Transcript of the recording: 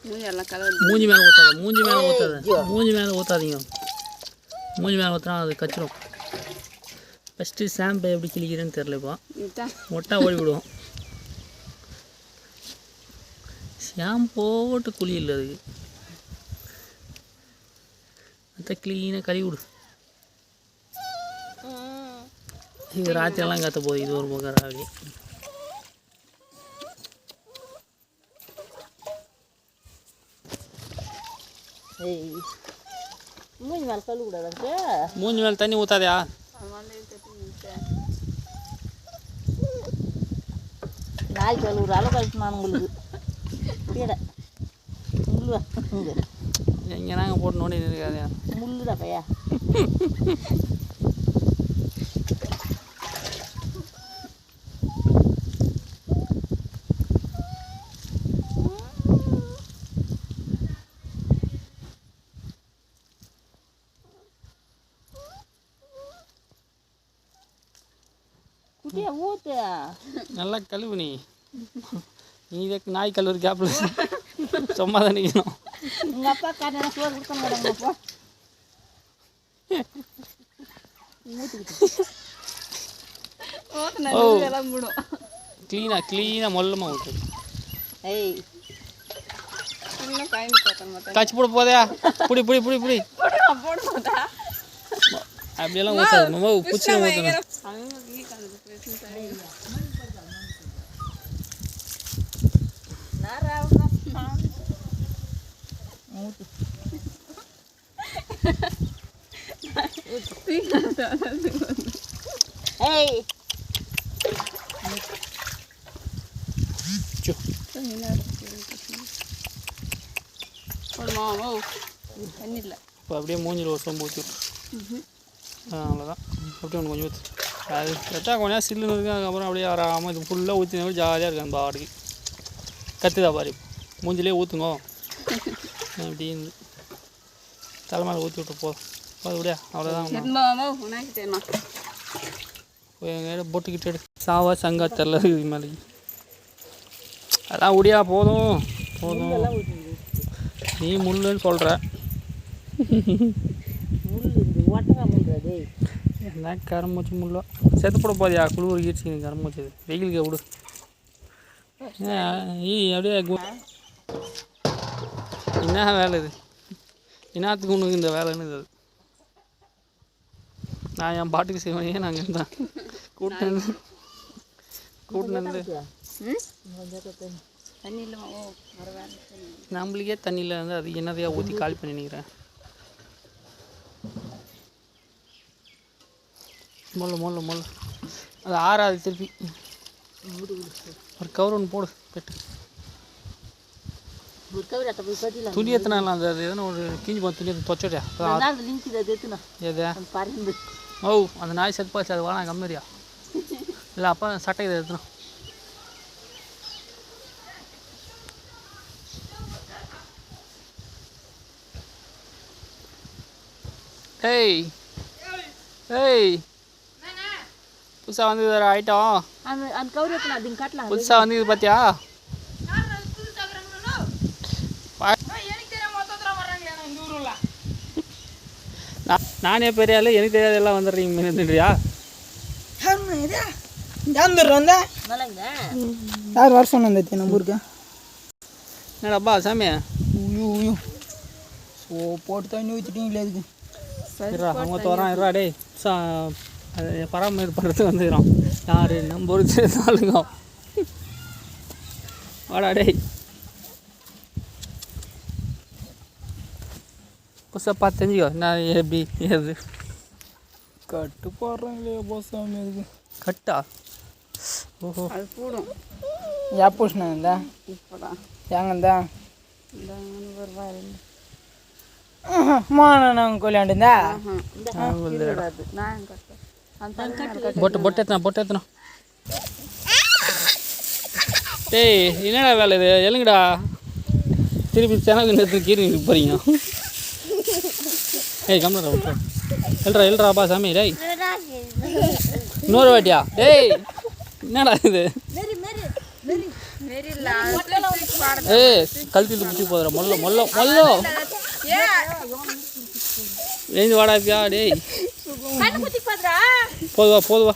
மூஞ்சி மேலே ஊற்றாத மூஞ்சி மேலே ஊற்றாதீங்க. மூஞ்சி மேலே ஊற்றினா அது கச்சிரும். ஃபஸ்ட்டு ஷாம்பு எப்படி கிளிக்கிறேன்னு தெரில. இப்போ மொட்டா ஓடி விடுவோம். ஷாம்பு போட்டு குழி இல்லை அதுக்கு. அதை க்ளீனாக கழுவி விடு. இது ராத்திரெல்லாம் கற்ற போகுது. இது ஒரு பக்கம் ராவி. மூஞ்சி மேலே கழுவிடாது. மூஞ்சி மேலே தண்ணி ஊற்றாதையா? நாய் கழுவுற அளவு கழிச்சுமான் உங்களுக்கு. கீழே முள்ளு எங்கே நாங்கள் போட்டு நோண்டி இருக்காதே. முள்ளுடா பையா. குட்டியா ஊத்து. நல்லா கழுவு. நீ இதுக்கு நாய் கழுவுற கேப்பில் சும்மா தான் நிற்கணும். உங்கள் அப்பா காட்டினா சோறு கொடுக்க மாட்டாங்கப்பா. க்ளீனாக மொல்லமாக ஊற்று. ஏய் காய்ச்சி போட போதையா? புடி புடி புடி புடி. அப்படியெல்லாம் ஊற்றாது. பூச்சி ஊற்றணும். இப்போ அப்படியே மூஞ்சில் ஒரு சொம்பு ஊற்றி அவ்வளோதான். அப்படியே ஒன்று கொஞ்சம் ஊற்று. அது கரெக்டாக கொஞ்சம் நேரம் சில்லுன்னு இருக்குது. அதுக்கப்புறம் அப்படியே வராமல் இது ஃபுல்லாக ஊற்றினா ஜாலியாக இருக்குது. அந்த பாடிக்கு கற்றுதா பாரு. மூஞ்சிலே ஊற்றுங்க. அப்படின்னு தலைமையில் ஊற்றி விட்டு போதும். அது விடியா அவ்வளோதான். போட்டுக்கிட்டு எடு. சாவா சங்கா தெரில இது மேலே. அதான் விடியா போதும் போதும். நீ முள்ளுன்னு சொல்கிற. என்ன கரம்பூச்சி முள்ளோ செத்து போட போதியா? குளிர் ஈடுச்சு கரம்பூச்சி. வெயிலுக்கு விடு. அப்படியே என்ன வேலை இது? என்னத்துக்கு ஒன்று இந்த வேலைன்னு இது. நான் என் பாட்டுக்கு செய்வேன். நாங்கள் இருந்தான் கூட்டினு நம்மளுக்கே தண்ணியில் வந்து அது என்னதையா ஊற்றி கால் பண்ணி நிற்கிறேன். மொல்ல அது ஆறாது. திருப்பி ஒரு கவர் ஒன்று போடு. பெட்டு துணி எத்தனாலாம் அந்த அது எதனா ஒரு கிஞ்சி போன துணி தொச்சோட்டியா? எது? ஓ அந்த நாய் செத்து போச்சு. அது வாங்க கம்மியா இல்லை. அப்போ சட்டை இதை எடுத்துனா. ஏய் ஏய் புதுசாக வந்து ஐட்டம் புதுசாக வந்து இது பார்த்தியா? நானே பெரிய ஆள். எனக்கு தெரியாது எல்லாம் வந்துடுறீங்க. மீன்றியா? யார் வர சொன்ன நம்ம ஊருக்கு? என்னடாப்பா சாமி? ஸோ போட்டு தண்ணி ஊற்றிட்டீங்களே இதுக்கு. அவங்க தோறான் இருடா. டே அது பராமரிப்பு பண்ணுறதுக்கு வந்துக்கிறோம். யார் நம்ம ஒரு ஆளுங்க. வாடா டேய். புதுசாக பார்த்து தெரிஞ்சுக்கோ. நான் எப்படி ஏது கட்டு போடுறாங்களே போசாமி. அதுக்கு கட்டா? ஓஹோ அது போடும். யாப்பூஷ்ணா இருந்தா ஏங்கந்தா மானம் கொள்ளாண்டுந்தா பொட்டு எத்தனா. டேய் என்னடா வேலை இது? எழுங்கடா. திருப்பி செனக்கு நேரத்துக்கு கீரி போகிறீங்க. ஏய் கம்மிடா விட்றா. எழுறாப்பா சாமி. டேய் இன்னொரு வாட்டியா? டேய் என்னடா இது? ஏய் கழுத்தில் பிடிச்சி போதுற மொல்ல மொல்ல மொல்லோ எழுந்து வாடா இருக்கியா டேய் போதுவா போதுவா